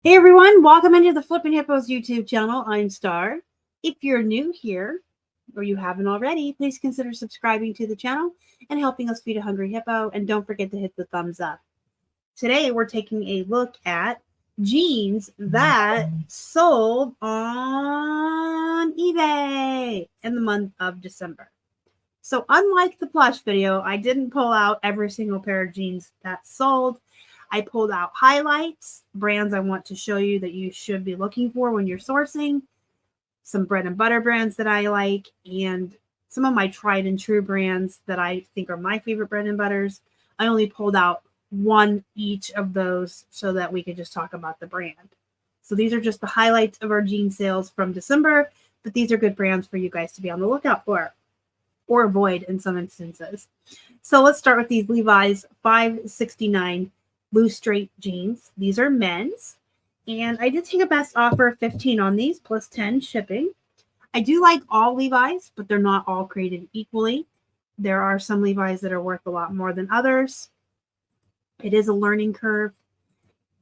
Hey everyone, welcome into the Flippin' Hippos YouTube channel. I'm Star. If you're new here, or you haven't already, please consider subscribing to the channel and helping us feed a hungry hippo. And don't forget to hit the thumbs up. Today we're taking a look at jeans that sold on eBay in the month of December. So unlike the Plush video, I didn't pull out every single pair of jeans that sold. I pulled out highlights, brands I want to show you that you should be looking for when you're sourcing, some bread and butter brands that I like, and some of my tried and true brands that I think are my favorite bread and butters. I only pulled out one each of those so that we could just talk about the brand. So these are just the highlights of our jean sales from December, but these are good brands for you guys to be on the lookout for or avoid in some instances. So let's start with these Levi's 569 loose straight jeans. These are men's, and I did take a best offer of 15 on these plus 10 shipping. I do like all Levi's, but they're not all created equally. There are some Levi's that are worth a lot more than others. It is a learning curve.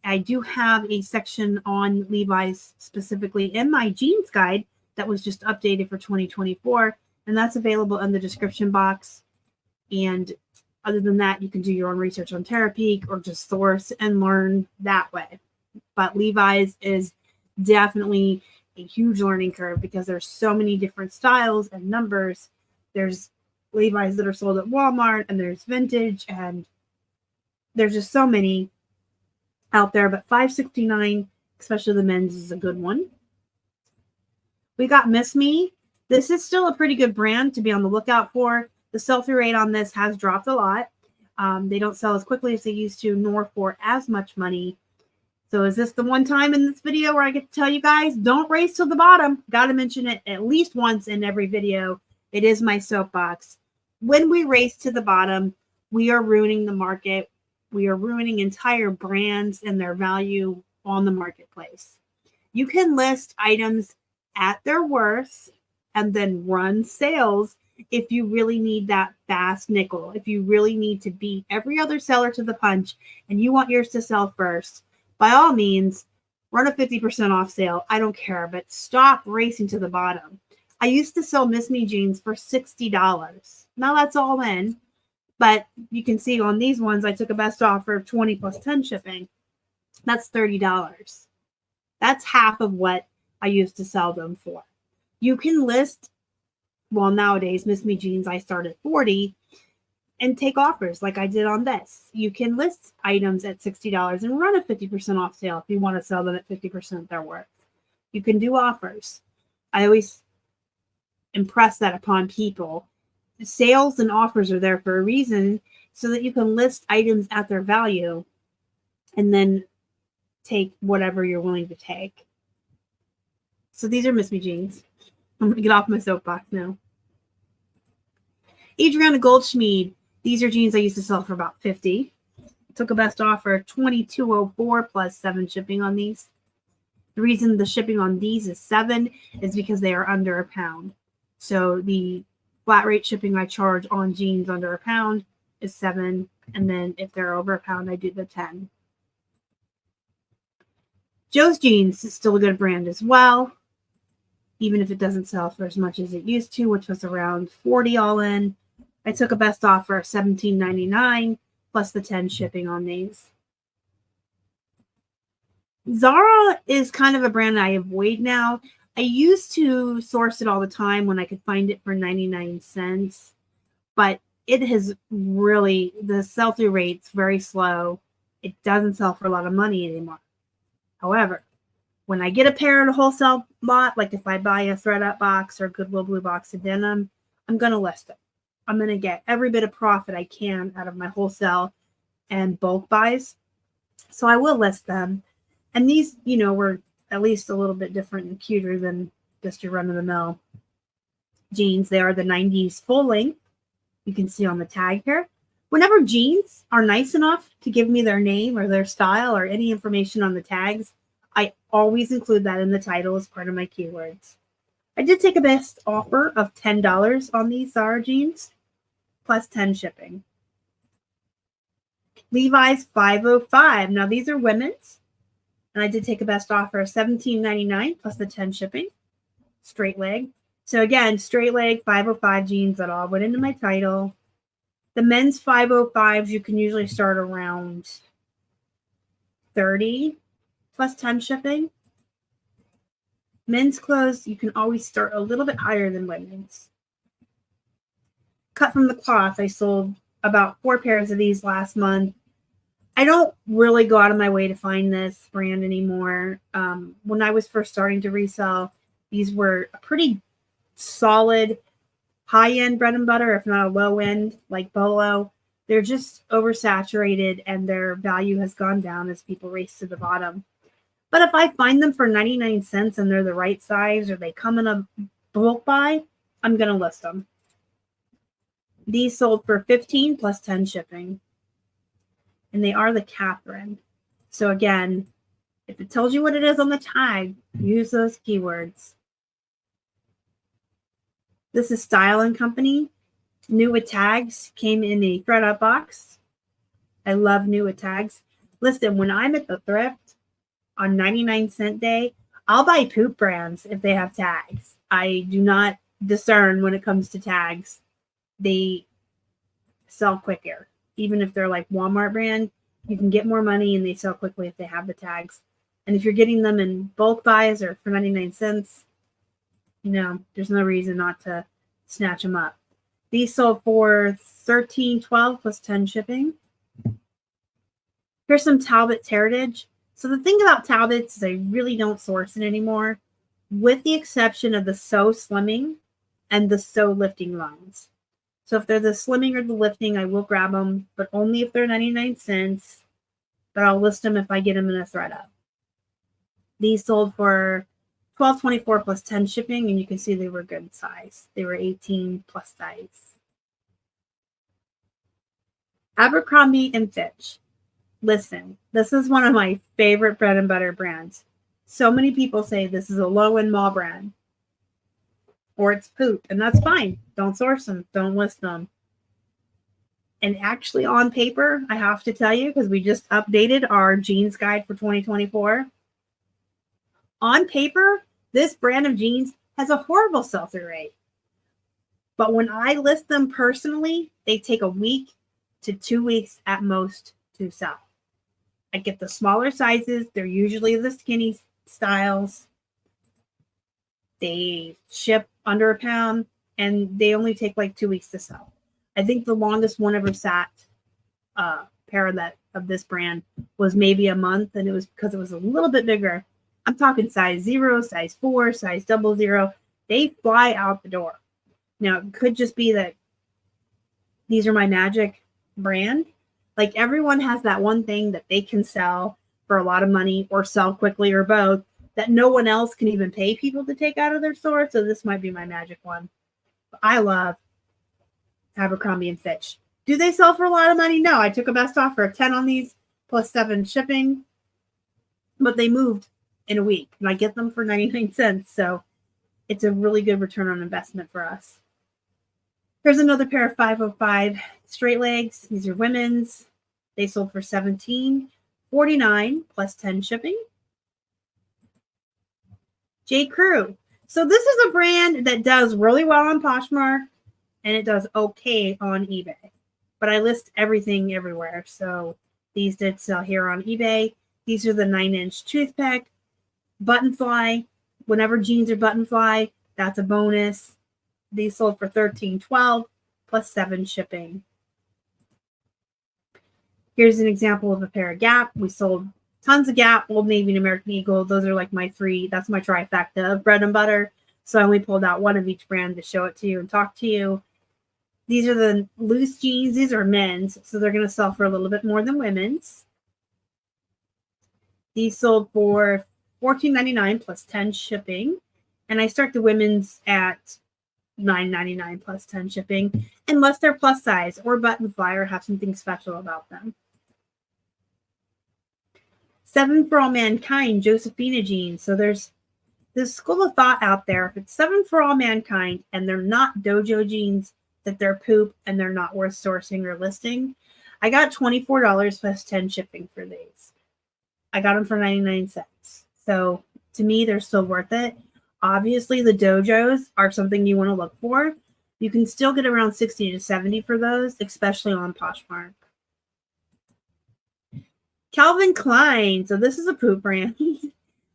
I do have a section on Levi's specifically in my jeans guide that was just updated for 2024, and that's available in the description box. And other than that, you can do your own research on Terapeak or just source and learn that way. But Levi's is definitely a huge learning curve because there's so many different styles and numbers. There's Levi's that are sold at Walmart, and there's vintage, and there's just so many out there. But 569, especially the men's, is a good one. We got Miss Me. This is still a pretty good brand to be on the lookout for. The sell-through rate on this has dropped a lot. They don't sell as quickly as they used to, nor for as much money. So is this the one time in this video where I get to tell you guys, don't race to the bottom? Got to mention it at least once in every video. It is my soapbox. When we race to the bottom, we are ruining the market. We are ruining entire brands and their value on the marketplace. You can list items at their worth and then run sales if you really need that fast nickel, if you really need to beat every other seller to the punch and you want yours to sell first, by all means, run a 50% off sale. I don't care, but stop racing to the bottom. I used to sell Miss Me jeans for $60. Now that's all in, but you can see on these ones, I took a best offer of 20 plus 10 shipping. That's $30. That's half of what I used to sell them for. You can list, well, nowadays, Miss Me jeans, I start at 40 and take offers like I did on this. You can list items at $60 and run a 50% off sale if you want to sell them at 50% their worth. You can do offers. I always impress that upon people. Sales and offers are there for a reason so that you can list items at their value and then take whatever you're willing to take. So these are Miss Me jeans. I'm going to get off my soapbox now. Adriana Goldschmied. These are jeans I used to sell for about $50. Took a best offer of $22.04 plus 7 shipping on these. The reason the shipping on these is 7 is because they are under £1. So the flat rate shipping I charge on jeans under £1 is 7. And then if they're over £1, I do the 10. Joe's Jeans is still a good brand as well, even if it doesn't sell for as much as it used to, which was around 40 all in. I took a best offer of $17.99 plus the 10 shipping on these. Zara is kind of a brand I avoid now. I used to source it all the time when I could find it for 99 cents, but it has really, the sell-through rate's very slow. It doesn't sell for a lot of money anymore. However, when I get a pair in a wholesale lot, like if I buy a ThredUp box or Goodwill Blue box of denim, I'm going to list it. I'm going to get every bit of profit I can out of my wholesale and bulk buys. So I will list them. And these, you know, were at least a little bit different and cuter than just your run-of-the-mill jeans. They are the 90s full length. You can see on the tag here. Whenever jeans are nice enough to give me their name or their style or any information on the tags, I always include that in the title as part of my keywords. I did take a best offer of $10 on these Zara jeans, plus 10 shipping. Levi's 505. Now, these are women's. And I did take a best offer of $17.99 plus the 10 shipping. Straight leg. So again, straight leg 505 jeans that all went into my title. The men's 505s, you can usually start around 30 plus 10 shipping. Men's clothes, you can always start a little bit higher than women's. Cut from the cloth, I sold about 4 pairs of these last month. I don't really go out of my way to find this brand anymore. When I was first starting to resell, these were a pretty solid high-end bread and butter, if not a low-end, like Bolo. They're just oversaturated and their value has gone down as people race to the bottom. But if I find them for 99 cents and they're the right size or they come in a bulk buy, I'm going to list them. These sold for $15 plus 10 shipping. And they are the Catherine. So again, if it tells you what it is on the tag, use those keywords. This is Style & Company. New with tags. Came in a thread up box. I love new with tags. Listen, when I'm at the thrift on 99-cent day, I'll buy poop brands if they have tags. I do not discern when it comes to tags. They sell quicker. Even if they're like Walmart brand, you can get more money and they sell quickly if they have the tags. And if you're getting them in bulk buys or for 99 cents, you know, there's no reason not to snatch them up. These sold for $13.12 plus 10 shipping. Here's some Talbot's Heritage. So the thing about Talbot's is I really don't source it anymore, with the exception of the So Slimming and the So Lifting lines. So if they're the slimming or the lifting, I will grab them, but only if they're 99 cents. But I'll list them if I get them in a thread up. These sold for $12.24 plus 10 shipping, and you can see they were good size. They were 18 plus size. Abercrombie & Fitch. Listen, this is one of my favorite bread and butter brands. So many people say this is a low-end mall brand. Or it's poop, and that's fine. Don't source them. Don't list them. And actually on paper, I have to tell you, because we just updated our jeans guide for 2024. On paper, this brand of jeans has a horrible sell-through rate. But when I list them personally, they take a week to 2 weeks at most to sell. I get the smaller sizes. They're usually the skinny styles. They ship under a pound, and they only take like 2 weeks to sell. I think the longest one ever sat pair of this brand was maybe a month, and it was because it was a little bit bigger. I'm talking size 0, size 4, size 00. They fly out the door. Now, it could just be that these are my magic brand. Like, everyone has that one thing that they can sell for a lot of money or sell quickly or both that no one else can even pay people to take out of their store. So this might be my magic one. But I love Abercrombie & Fitch. Do they sell for a lot of money? No, I took a best offer of 10 on these plus 7 shipping. But they moved in a week, and I get them for 99 cents. So it's a really good return on investment for us. Here's another pair of 505 straight legs. These are women's. They sold for $17.49 plus 10 shipping. J. Crew. So this is a brand that does really well on Poshmark, and it does okay on eBay. But I list everything everywhere. So these did sell here on eBay. These are the 9-inch toothpick. Button fly. Whenever jeans are button fly, that's a bonus. These sold for $13.12 plus 7 shipping. Here's an example of a pair of Gap. We sold tons of Gap, Old Navy, and American Eagle. Those are like my 3. That's my trifecta of bread and butter. So I only pulled out one of each brand to show it to you and talk to you. These are the loose jeans. These are men's, so they're going to sell for a little bit more than women's. These sold for $14.99 plus 10 shipping. And I start the women's at $9.99 plus 10 shipping, unless they're plus size or button fly or have something special about them. 7 for All Mankind, Josephina jeans. So there's this school of thought out there. If it's 7 for All Mankind and they're not dojo jeans, that they're poop and they're not worth sourcing or listing. I got $24 plus 10 shipping for these. I got them for 99 cents. So to me, they're still worth it. Obviously, the dojos are something you want to look for. You can still get around 60 to 70 for those, especially on Poshmark. Calvin Klein. So this is a poop brand,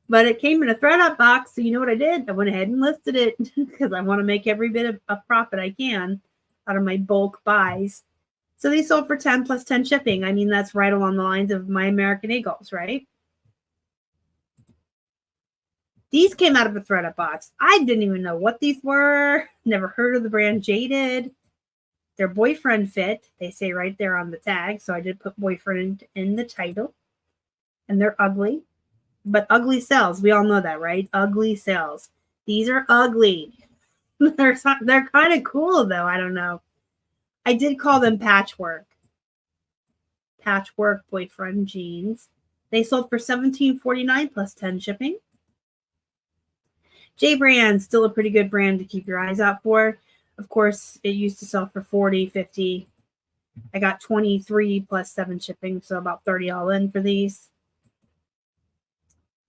but it came in a thread-up box. So you know what I did? I went ahead and listed it because I want to make every bit of profit I can out of my bulk buys. So these sold for 10 plus 10 shipping. I mean, that's right along the lines of my American Eagles, right? These came out of a thread-up box. I didn't even know what these were. Never heard of the brand Jaded. They're boyfriend fit. They say right there on the tag. So I did put boyfriend in the title. And they're ugly. But ugly sells. We all know that, right? Ugly sells. These are ugly. They're kind of cool, though. I don't know. I did call them patchwork. Patchwork boyfriend jeans. They sold for $17.49 plus 10 shipping. J Brand, still a pretty good brand to keep your eyes out for. Of course, it used to sell for $40, $50. I got 23 plus 7 shipping, so about 30 all in for these.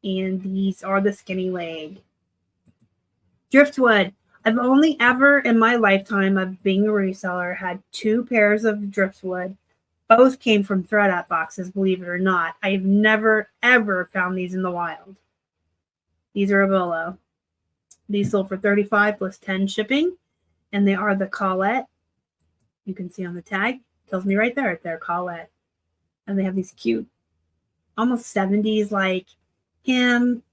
And these are the skinny leg. Driftwood. I've only ever in my lifetime of being a reseller had 2 pairs of driftwood. Both came from thread-up boxes, believe it or not. I've never, ever found these in the wild. These are a bolo. These sold for $35 plus 10 shipping. And they are the Colette. You can see on the tag. Tells me right there, they're Colette. And they have these cute, almost 70s like him.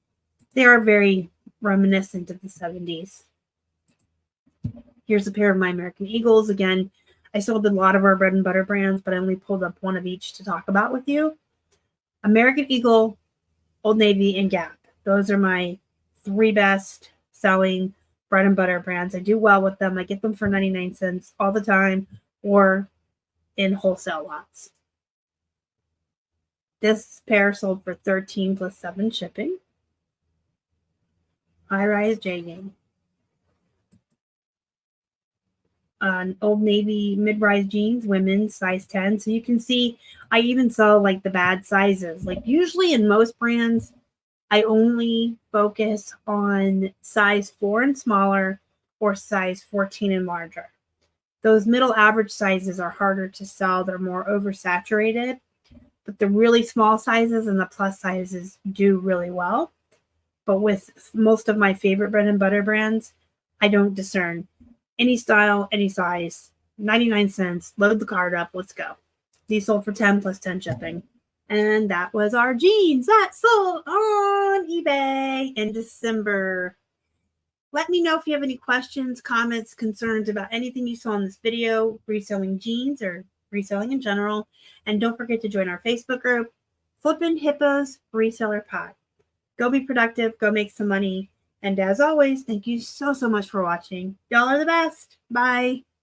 They are very reminiscent of the 70s. Here's a pair of my American Eagles. Again, I sold a lot of our bread and butter brands, but I only pulled up one of each to talk about with you. American Eagle, Old Navy, and Gap. Those are my 3 best selling bread and butter brands. I do well with them. I get them for 99 cents all the time or in wholesale lots. This pair sold for 13 plus 7 shipping. High-rise jegging. Old Navy mid-rise jeans, women's, size 10. So you can see I even sell like the bad sizes. Like usually in most brands, I only focus on size 4 and smaller or size 14 and larger. Those middle average sizes are harder to sell. They're more oversaturated, but the really small sizes and the plus sizes do really well. But with most of my favorite bread and butter brands, I don't discern any style, any size, 99 cents, load the cart up, let's go. These sold for 10 plus 10 shipping. And that was our jeans that sold on eBay in December. Let me know if you have any questions, comments, concerns about anything you saw in this video, reselling jeans or reselling in general. And don't forget to join our Facebook group, Flippin' Hippos Reseller Pod. Go be productive, go make some money. And as always, thank you so much for watching. Y'all are the best. Bye.